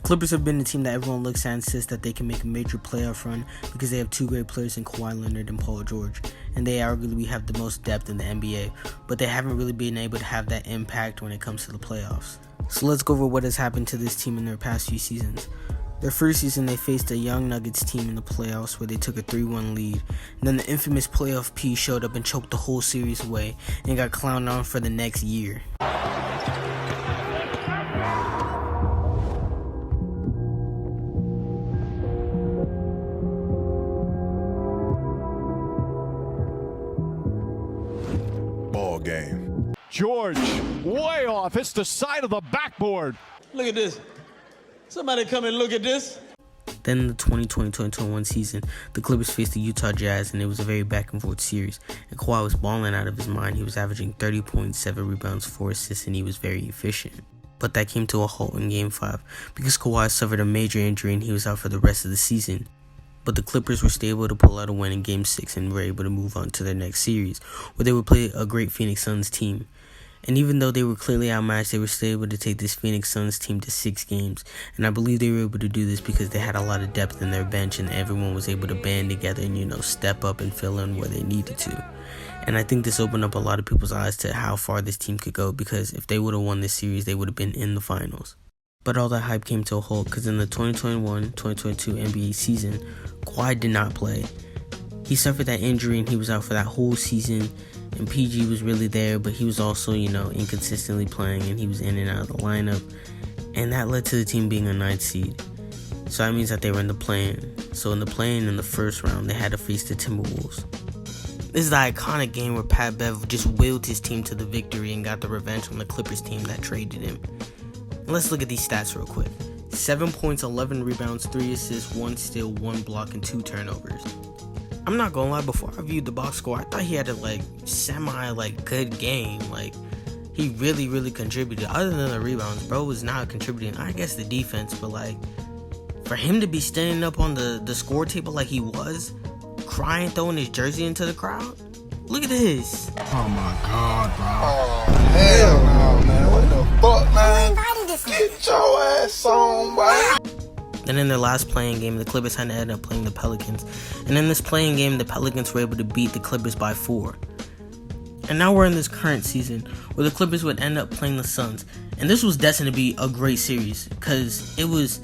Clippers have been the team that everyone looks at and says that they can make a major playoff run because they have two great players in Kawhi Leonard and Paul George, and they arguably have the most depth in the NBA, but they haven't really been able to have that impact when it comes to the playoffs. So let's go over what has happened to this team in their past few seasons. Their first season, they faced a young Nuggets team in the playoffs where they took a 3-1 lead, and then the infamous playoff P showed up and choked the whole series away and got clowned on for the next year. Ball game. George, way off, hits the side of the backboard. Look at this. Somebody come and look at this. Then in the 2020-2021 season, the Clippers faced the Utah Jazz, and it was a very back-and-forth series. And Kawhi was balling out of his mind. He was averaging 30 points, 7 rebounds, 4 assists, and he was very efficient. But that came to a halt in Game 5 because Kawhi suffered a major injury and he was out for the rest of the season. But the Clippers were still able to pull out a win in Game 6 and were able to move on to their next series, where they would play a great Phoenix Suns team. And even though they were clearly outmatched, they were still able to take this Phoenix Suns team to 6 games. And I believe they were able to do this because they had a lot of depth in their bench and everyone was able to band together and, step up and fill in where they needed to. And I think this opened up a lot of people's eyes to how far this team could go, because if they would have won this series, they would have been in the finals. But all that hype came to a halt because in the 2021-2022 NBA season, Kawhi did not play. He suffered that injury and he was out for that whole season. And PG was really there, but he was also, inconsistently playing, and he was in and out of the lineup. And that led to the team being a 9th seed. So that means that they were in the play-in. So in the play-in in the first round, they had to face the Timberwolves. This is the iconic game where Pat Bev just willed his team to the victory and got the revenge on the Clippers team that traded him. And let's look at these stats real quick. 7 points, 11 rebounds, 3 assists, 1 steal, 1 block, and 2 turnovers. I'm not gonna lie, before I viewed the box score, I thought he had a semi good game. He really contributed. Other than the rebounds, bro was not contributing. I guess the defense, but for him to be standing up on the score table like he was, crying, throwing his jersey into the crowd. Look at this. Oh my God, bro. Oh hell no, man. What the fuck, man? Get your ass on, boy. And in their last playing game, the Clippers had to end up playing the Pelicans. And in this playing game, the Pelicans were able to beat the Clippers by 4. And now we're in this current season where the Clippers would end up playing the Suns. And this was destined to be a great series because it was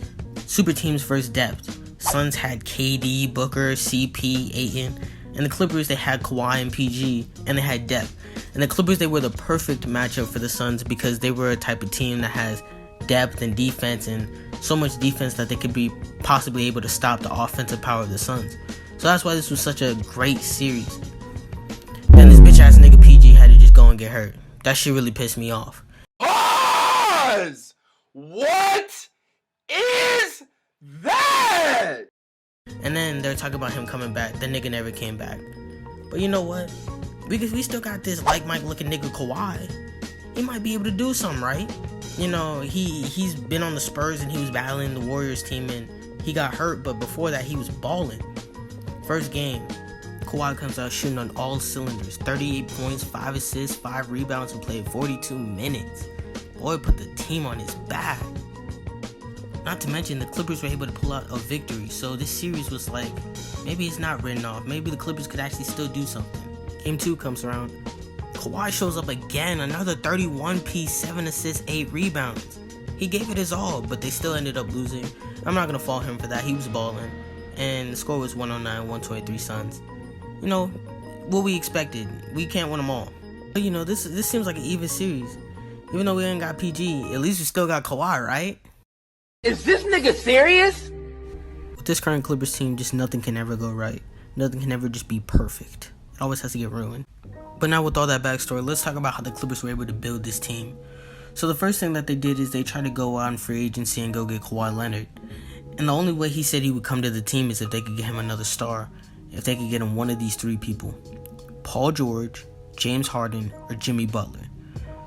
super teams versus depth. Suns had KD, Booker, CP, Ayton. And the Clippers, they had Kawhi and PG, and they had depth. And the Clippers, they were the perfect matchup for the Suns because they were a type of team that has depth and defense, and so much defense that they could be possibly able to stop the offensive power of the Suns. So that's why this was such a great series. And this bitch ass nigga PG had to just go and get hurt. That shit really pissed me off. Pause! What is that? And then they're talking about him coming back. The nigga never came back. But you know what? We still got this like Mike looking nigga Kawhi. He might be able to do something, right? He's been on the Spurs and he was battling the Warriors team and he got hurt, but before that he was balling. First game, Kawhi comes out shooting on all cylinders. 38 points, 5 assists, 5 rebounds, and played 42 minutes. Boy put the team on his back. Not to mention the Clippers were able to pull out a victory, so this series was maybe it's not written off. Maybe the Clippers could actually still do something. Game 2 comes around. Kawhi shows up again, another 31-piece, 7 assists, 8 rebounds. He gave it his all, but they still ended up losing. I'm not going to fault him for that. He was balling. And the score was 109-123 Suns. What we expected. We can't win them all. But, this seems like an even series. Even though we ain't got PG, at least we still got Kawhi, right? Is this nigga serious? With this current Clippers team, just nothing can ever go right. Nothing can ever just be perfect. It always has to get ruined. But now with all that backstory, let's talk about how the Clippers were able to build this team. So the first thing that they did is they tried to go out in free agency and go get Kawhi Leonard. And the only way he said he would come to the team is if they could get him another star. If they could get him one of these 3 people. Paul George, James Harden, or Jimmy Butler.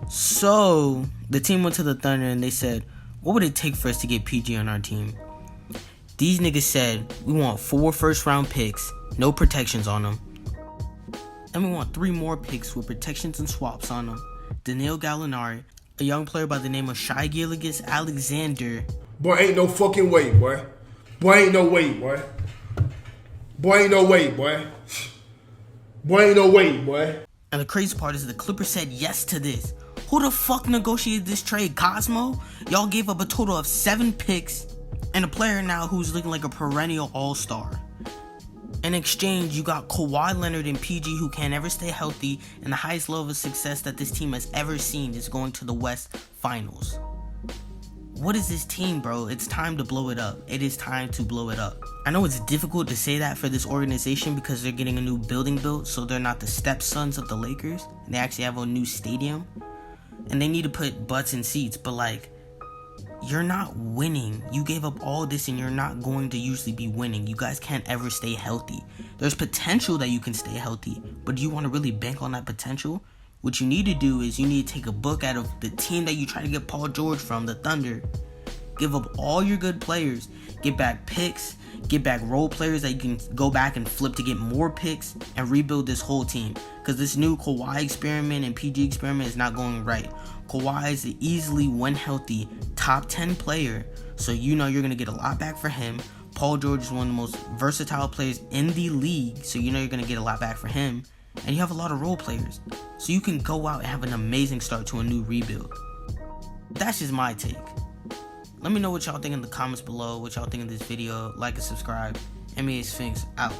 So the team went to the Thunder and they said, what would it take for us to get PG on our team? These niggas said, we want 4 first-round picks, no protections on them. And we want 3 more picks with protections and swaps on them. Danilo Gallinari, a young player by the name of Shai Gilgeous-Alexander, Boy, ain't no fucking way, boy. Boy, ain't no way, boy. Boy, ain't no way, boy. Boy, ain't no way, boy. And the crazy part is the Clippers said yes to this. Who the fuck negotiated this trade? Cosmo? Y'all gave up a total of 7 picks and a player now who's looking like a perennial all-star. In exchange, you got Kawhi Leonard and PG who can't ever stay healthy, and the highest level of success that this team has ever seen is going to the West Finals. What is this team, bro? It's time to blow it up. It is time to blow it up. I know it's difficult to say that for this organization because they're getting a new building built, so they're not the stepsons of the Lakers, and they actually have a new stadium, and they need to put butts in seats, but like, you're not winning. You gave up all this and you're not going to usually be winning. You guys can't ever stay healthy. There's potential that you can stay healthy, but do you want to really bank on that potential? What you need to do is you need to take a book out of the team that you try to get Paul George from, the Thunder. Give up all your good players. Get back picks. Get back role players that you can go back and flip to get more picks and rebuild this whole team. Because this new Kawhi experiment and PG experiment is not going right. Kawhi is an easily, when healthy, top 10 player. So you know you're going to get a lot back for him. Paul George is one of the most versatile players in the league. So you know you're going to get a lot back for him. And you have a lot of role players. So you can go out and have an amazing start to a new rebuild. That's just my take. Let me know what y'all think in the comments below, what y'all think of this video. Like and subscribe. NBA Sphinx out.